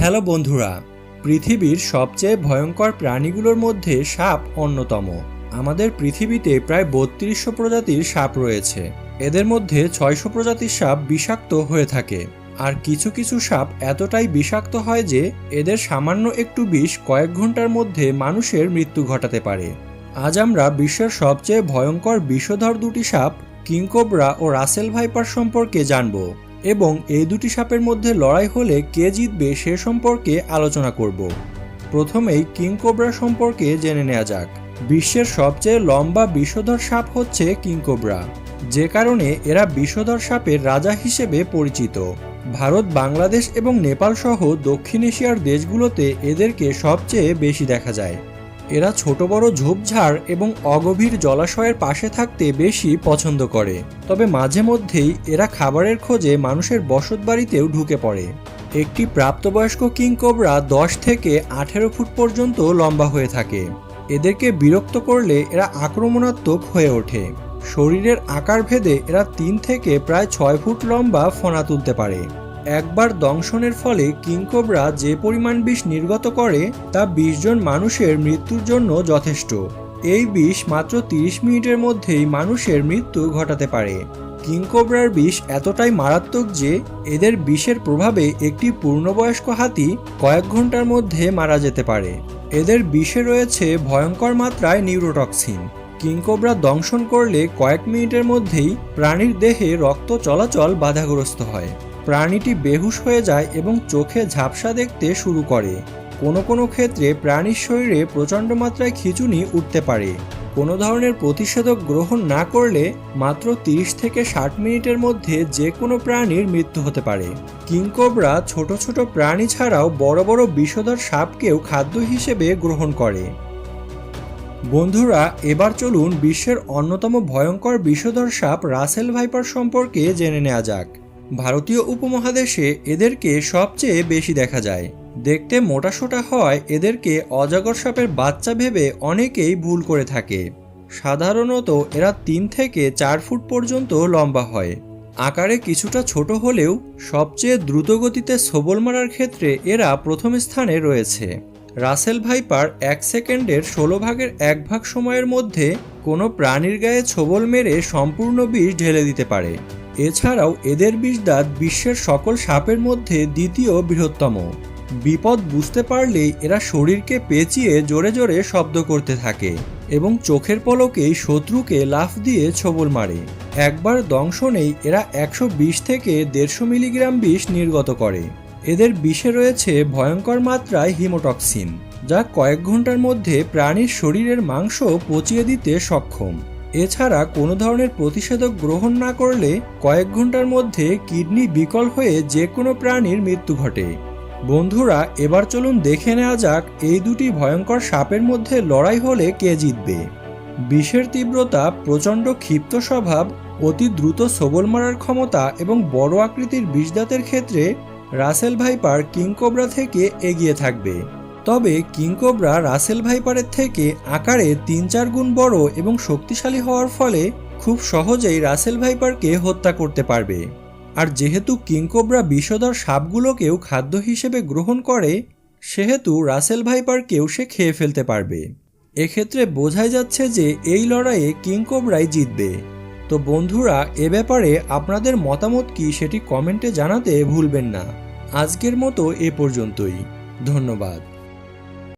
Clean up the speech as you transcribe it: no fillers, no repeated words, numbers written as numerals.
Hello বন্ধুরা, পৃথিবীর সবচেয়ে ভয়ঙ্কর প্রাণীগুলোর মধ্যে সাপ অন্যতম। আমাদের পৃথিবীতে প্রায় ৩২০০ প্রজাতির সাপ রয়েছে। এদের মধ্যে ৬০০ প্রজাতির সাপ বিষাক্ত হয়ে থাকে। আর কিছু কিছু সাপ এতটাই বিষাক্ত হয় যে এদের সামান্য একটু বিষ কয়েক ঘন্টার মধ্যে মানুষের মৃত্যু ঘটাতে পারে। আজ আমরা বিশ্বের সবচেয়ে ভয়ঙ্কর বিষধর দুটি সাপ কিংকোবরা ও রাসেল ভাইপার সম্পর্কে জানব এবং এই দুটি সাপের মধ্যে লড়াই হলে কে জিতবে সে সম্পর্কে আলোচনা করব। প্রথমেই কিংকোবরা সম্পর্কে জেনে নেওয়া যাক। বিশ্বের সবচেয়ে লম্বা বিষধর সাপ হচ্ছে কিংকোবরা, যে কারণে এরা বিষধর সাপের রাজা হিসেবে পরিচিত। ভারত, বাংলাদেশ এবং নেপাল সহ দক্ষিণ এশিয়ার দেশগুলোতে এদেরকে সবচেয়ে বেশি দেখা যায়। এরা ছোট বড় ঝোপঝাড় এবং অগভীর জলাশয়ের পাশে থাকতে বেশি পছন্দ করে, তবে মাঝে মধ্যেই এরা খাবারের খোঁজে মানুষের বসতবাড়িতেও ঢুকে পড়ে। একটি প্রাপ্তবয়স্ক কিংকোবরা ১০ থেকে ১৮ ফুট পর্যন্ত লম্বা হয়ে থাকে। এদেরকে বিরক্ত করলে এরা আক্রমণাত্মক হয়ে ওঠে। শরীরের আকার ভেদে এরা ৩ থেকে প্রায় ৬ ফুট লম্বা ফনা তুলতে পারে। একবার দংশনের ফলে কিংকোবরা যে পরিমাণ বিষ নির্গত করে তা ২০ জন মানুষের মৃত্যুর জন্য যথেষ্ট। এই বিষ মাত্র ৩০ মিনিটের মধ্যেই মানুষের মৃত্যু ঘটাতে পারে। কিংকোবরার বিষ এতটাই মারাত্মক যে এদের বিষের প্রভাবে একটি পূর্ণবয়স্ক হাতি কয়েক ঘন্টার মধ্যে মারা যেতে পারে। এদের বিষে রয়েছে ভয়ঙ্কর মাত্রায় নিউরোটক্সিন। কিংকোবরা দংশন করলে কয়েক মিনিটের মধ্যেই প্রাণীর দেহে রক্ত চলাচল বাধাগ্রস্ত হয়। প্রাণীটি বেহুশ হয়ে যায় এবং চোখে ঝাপসা দেখতে শুরু করে। কোনো ক্ষেত্রে প্রাণীর শরীরে প্রচণ্ড মাত্রায় খিঁচুনি উঠতে পারে। কোনো ধরনের প্রতিষেধক গ্রহণ না করলে মাত্র ৩০ থেকে ৬০ মিনিটের মধ্যে যে কোনো প্রাণীর মৃত্যু হতে পারে। কিংকোবরা ছোট ছোট প্রাণী ছাড়াও বড় বড় বিষধর সাপকেও খাদ্য হিসেবে গ্রহণ করে। বন্ধুরা, এবার চলুন বিশ্বের অন্যতম ভয়ঙ্কর বিষধর সাপ রাসেল ভাইপার সম্পর্কে জেনে নেওয়া যাক। ভারতীয় উপমহাদেশে এদেরকে সবচেয়ে বেশি দেখা যায়। দেখতে মোটাসোটা হওয়ায় এদেরকে অজগর সাপের বাচ্চা ভেবে অনেকেই ভুল করে থাকে। সাধারণত এরা ৩ থেকে ৪ ফুট পর্যন্ত লম্বা হয়। আকারে কিছুটা ছোট হলেও সবচেয়ে দ্রুতগতিতে ছোবল মারার ক্ষেত্রে এরা প্রথম স্থানে রয়েছে। রাসেল ভাইপার ১ সেকেন্ডের ১৬ ভাগের ১ ভাগ সময়ের মধ্যে কোনো প্রাণীর গায়ে ছোবল মেরে সম্পূর্ণ বিষ ঢেলে দিতে পারে। এছাড়াও এদের বিষদাঁত বিশ্বের সকল সাপের মধ্যে দ্বিতীয় বৃহত্তম। বিপদ বুঝতে পারলেই এরা শরীরকে পেঁচিয়ে জোরে জোরে শব্দ করতে থাকে এবং চোখের পলকেই শত্রুকে লাফ দিয়ে ছোবল মারে। একবার দংশনেই এরা ১২০ থেকে ১৫০ মিলিগ্রাম বিষ নির্গত করে। এদের বিষে রয়েছে ভয়ঙ্কর মাত্রায় হিমোটক্সিন, যা কয়েক ঘন্টার মধ্যে প্রাণীর শরীরের মাংস পচিয়ে দিতে সক্ষম। এছাড়া কোনো ধরনের প্রতিষেধক গ্রহণ না করলে কয়েক ঘন্টার মধ্যে কিডনি বিকল হয়ে যে কোনো প্রাণীর মৃত্যু ঘটে। বন্ধুরা, এবার চলুন দেখে নেওয়া যাক এই দুটি ভয়ঙ্কর সাপের মধ্যে লড়াই হলে কে জিতবে। বিষের তীব্রতা, প্রচণ্ড ক্ষিপ্ত স্বভাব, অতি দ্রুত ছোবল মারার ক্ষমতা এবং বড় আকৃতির বিষদাঁতের ক্ষেত্রে রাসেল ভাইপার কিংকোবরা থেকে এগিয়ে থাকবে। তবে কিংকোবরা রাসেল ভাইপারের থেকে আকারে ৩-৪ গুণ বড় এবং শক্তিশালী হওয়ার ফলে খুব সহজেই রাসেল ভাইপারকে হত্যা করতে পারবে। আর যেহেতু কিংকোবরা বিষধর সাপগুলোকেও খাদ্য হিসেবে গ্রহণ করে, সেহেতু রাসেল ভাইপারকেও সে খেয়ে ফেলতে পারবে। এক্ষেত্রে বোঝাই যাচ্ছে যে এই লড়াইয়ে কিংকোবরাই জিতবে। তো বন্ধুরা, এ ব্যাপারে আপনাদের মতামত কি সেটি কমেন্টে জানাতে ভুলবেন না। আজকের মতো এ পর্যন্তই। ধন্যবাদ।